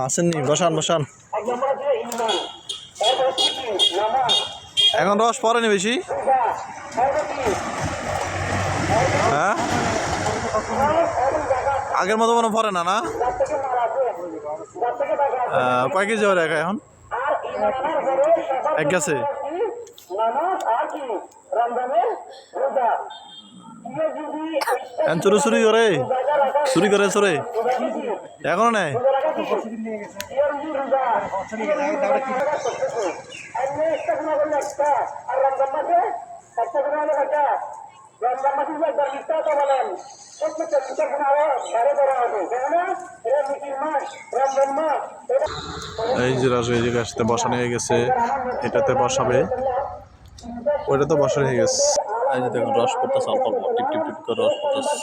আসেননি, বসান বসান। এখন রস পড়েনি বেশি, হ্যাঁ আগের মতো মনে পড়ে না না। কয় কেজি ওর এখন এক গেছে? চুরি চুরি করে, চুরি করে চোরে এখনো নেই। এই যে রাজু এই জায়গায় আসতে বসানো হয়ে গেছে, এটাতে বসাবে, ওইটা তো বসানো হয়ে গেছে। এই যে দেখুন রস পড়তেছে অল্প অল্প, টিপ টিপ টিপ করে রস পড়তেছে।